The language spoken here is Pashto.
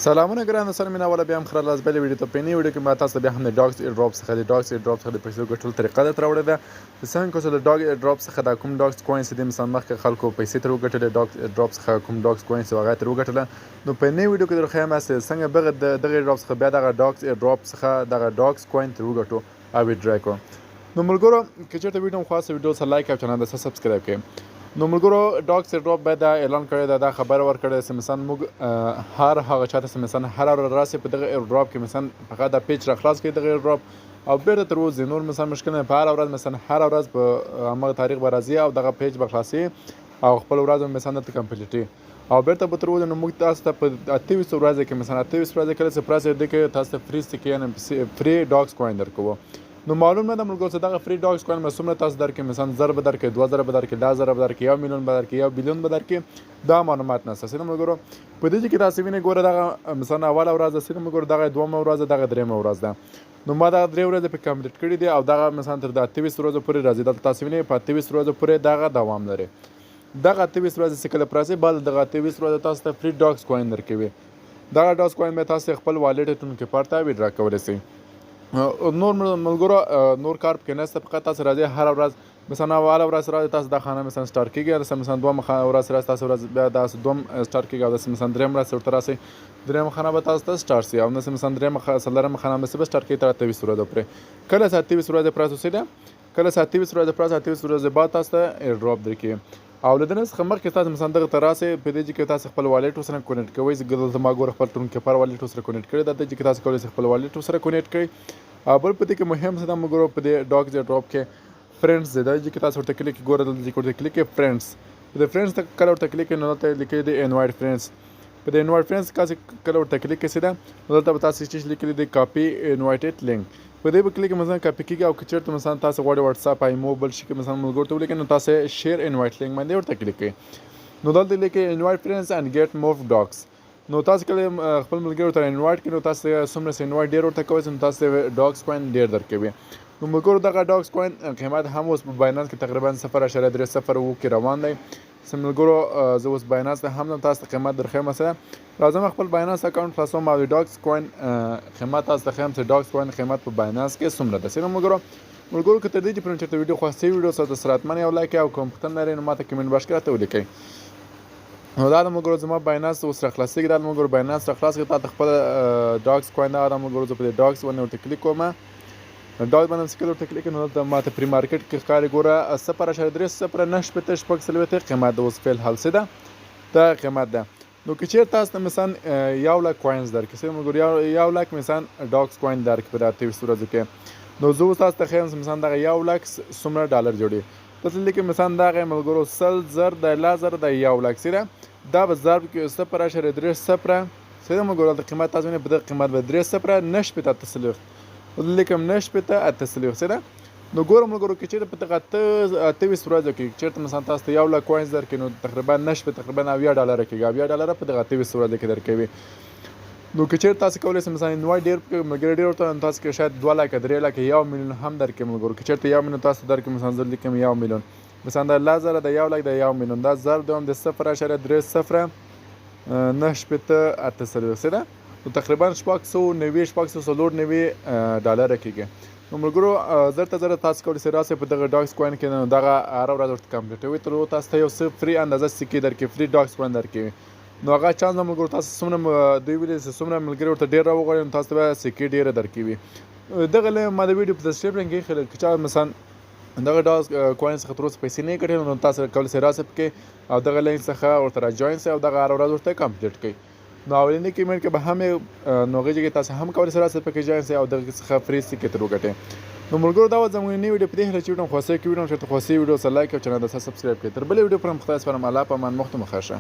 سلامونه ګرانو سره مینه بیا هم خره لاس بلې ویډیو ته په نوې ویډیو کې ما تاسو ته بیا هم د ډاګز ایر ډراپ څخه د پیسو ګټلو طریقه درته راوړې ده څنګه چې د ډاګ ایر ډراپ څخه دا کوم ډاګز کوینز دي مثلا مخکې خلکو پیسې ترې وګټلې ډاګ ایر ډراپ څخه کوم ډاګز کوینز هغه ترې وګټله نو په نوې ویډیو کې در ښیم څنګه دغه ایر ډراپ څخه بیا دغه ډاګز ایر ډراپ څخه دغه ډاګز کوین ترې وګټو او ویډرا کړو نو ملګرو که چېرته ویډیو مو خوښه ویډیو سره لایک او چینل ته سبسکرایب کړئ نو ملګرو ډاګز ایر ډراپ باید دا اعلان کړی ده دا خبره ورکړې چې مثلا موږ هر هغه چاته چې مثلا هر ورځ راسي په دغه ایر ډراپ کې مثلا فقط دا پیج را خلاص کړي دغه ایر ډراپ او بیرته تر اوسه نور مثلا مشکل نه په هر ورځ مثلا هر ورځ په هغه تاریخ به راځي او دغه پیج به خلاصي او خپل ورځ مثلا ته کمپلیټي او بیرته به تر اوسه نو موږ تاسو ته په 28 ورځې کې مثلا 28 ورځې کله چې پراس دی کې تاسو ته فری سټیک یعنی فری ډاګز کوین درکوو نو معلوم نه ده ملګرو چې دغه فری ډاګز کوین به څومره تاسو درکړي مثلا 1000 به درکړي 2000 به درکړي 10000 به درکړي 1 میلیون به درکړي 1 بلیون به درکړي دا معلومات نشته سره ملګرو په دې کې تاسو وینئ ګوره دغه مثلا اوله ورځ ده سره ملګرو دغه دومه ورځ دغه درېمه ورځ ده نو ما دغه 3 ورځې په کمپلیټ کړي دي او دغه مثلا تر 28 ورځې پورې راځي دلته تاسو وینئ په 28 ورځې پورې دغه دوام لري دغه 28 ورځې چې کله پراسي بعد دغه 28 ورځې تاسو ته فری ډاګز کوین درکوي دغه ډاګز کوین به تاسو خپل والټ ټون کې پارته ویډرا کولی شئ نور ملګرو نور کار پکې نشته فقط تاسو راځئ هر ورځ مثلا اوله ورځ راځئ تاسو دا خانه مثلا سټارټ کېږي مثلا دومه ورځ راځئ تاسو ورځ بیا داسې دوم سټارټ کېږي او داسې مثلا درېیم ورځ ورته راسئ درېیمه خانه به تاسو ته سټارټ شي او داسې مثلا درېیمه څلورمه خانه به سټارټ کېږي تر 28 ورځې پورې کله چې 28 ورځې پراس اوسېده کله چې 28 ورځې پراس 28 ورځې بعد تاسو ته ایر ډراپ درکړي او له دې نه څخه مخکې تاسو مثلا دغه ته راسئ په دې کې تاسو خپل والټ سره کونیکټ کوئ زه ما ګوره خپل ټون کیپر والټ سره کونیکټ کړی دا چې تاسو کولی شئ خپل والټ سره کونیکټ کړئ او بل په دې کې مهم څه ده ملګرو په دې ډاګز ایر ډراپ کې فرینډز دی دا چې تاسو ورته کلیک ګوره دلته چې ورته کلیک کړئ فرینډز په دې فرینډز ته کله ورته کلیک نو دلته لیکلی دی انوایټ فرینډز په دې انوایټ فرینډز کله ورته کلیک کړئ دا دلته به تاسو چې لیکلی دی کاپي انوایټډ لینک په دې به کلیک مثلا کاپي کېږي او که چېرته مثلا تاسو غواړئ واتساپ ایمو بل شي کې مثلا ملګرو ته ولیکئ نو تاسو شیر انوایټ لینک باندې ورته کلیک کړئ نو دلته لیکئ انوایټ فرینډز اینډ ګیټ مور ډاګز نو تاسو کله خپل ملګرو ته انوایټ کړئ نو تاسو څومره چې انوایټ ډېر ورته کوئ نو تاسو ډاګز کوین ډېر درکوي نو ملګرو دغه ډاګز کوین قیمت هم اوس په باینانس کې تقریبا 0.3 کې روان دی ملګرو زه اوس باینانس ته هم تاسو ته قیمت درښیم سره لازم خپل باینانس اکاونټ خلاصوم او د ډاګز کوین قیمت تاسو ته ښیم چې ډاګز کوین قیمت په باینانس کې څومره ده سره ملګرو که تر دې چې پرون چېرته ویډیو خوښ ویډیو سره سره حتما یو لایک او کوم پوښتنه لرئ نو ما ته کمنټ باکس کې راته ولیکئ نو دا د ملګرو زما باینانس اوس را خلاصېږي دا د ملګرو باینانس را خلاص کړي تا ته خپل ډاګز کوین دغه د ملګرو زه په دې ډاګز باندې ورته کلیک کوم ډاګز باندې چې کله ورته کلیک نو دلته ما ته پري مارکیټ کې ښکاري ګوره 0.3 قیمت د اوس فعل حال څه ده دا قیمت ده نو که چېرته تاسو ته مثلا 1 لک کوینز درکړي ملګرو 1 لک مثلا ډاګز کوین درکړي په 28 ورځو کې نو زه اوس تاسو ته ښیم مثلا دغه 1 لک څومره ډالر جوړي دلته لیکئ مثلا دغه ملګرو 100 د 1000 د 1 لک سره دا به ضرب کې 0.3 سره ملګرو د قیمت تاسو نه په دغه قیمت به 3.9 لیکم 9.8 سره نو ګوره ملګرو که چېرته په دغه 28 ورځو کې چېرته مثلا تاسو ته 1 لک کوینز درکړي نو تقریبا تقریبا 90 ډالره کېږي 90 ډالره په دغه 28 ورځو کې درکوي نو که چېرته تاسو کولی شئ مثلا انوایټ ډېر ملګري ډېر ورته تاسو کې شاید 2 لکه 3 لکه 1 میلیون هم درکړي ملګرو که چېرته 1 میلیون تاسو درکړي مثلا زه لیکم 1 میلیون مثلا د 1000 د 1 لک د 1 میلیون دا ضرب دوم د 0.3 سره نو تقریبا 690 ډالره کېږي نو ملګرو زر تاسو کولی شئ راسئ په دغه ډاګز کوین کې نو دغه هره ورځ ورته کمپلیټوي تر څو تاسو ته یو څه فری اندازه سکې درکړي فری ډاګز کوین درکوي نو هغه چانس ده ملګرو تاسو څومره دوی ویلي چې څومره ملګري ورته ډېر راوغواړي نو تاسو ته به سکې ډېره درکوي دغه ما د ویډیو په ډسکرپشن کې ایښی که چا مثلا دغه ډاګز کوین څخه تر اوسه پیسې نه یې ګټلې نو تاسو کولی شئ راسئ پکې او دغه لینک څخه ورته را جوین شئ او دغه هره ورځ ورته کمپلیټ کړئ نو اولنی کمنټ کې به هم نو هغې جګې تاسو هم کولی شئ راسئ پکې جوین شئ او دغه څخه فری سکې ترې وګټئ نو ملګرو دا وه زموږ نوې ویډیو په دې هیله چې ویډیو مو خوښوي که ویډیو مو چېرته خوښوي ویډیو سره لایک او چینل ته سبسکرایب کړئ تر بلې ویډیو پورې مو خدای سپارم الله په امان مخته مو ښه شه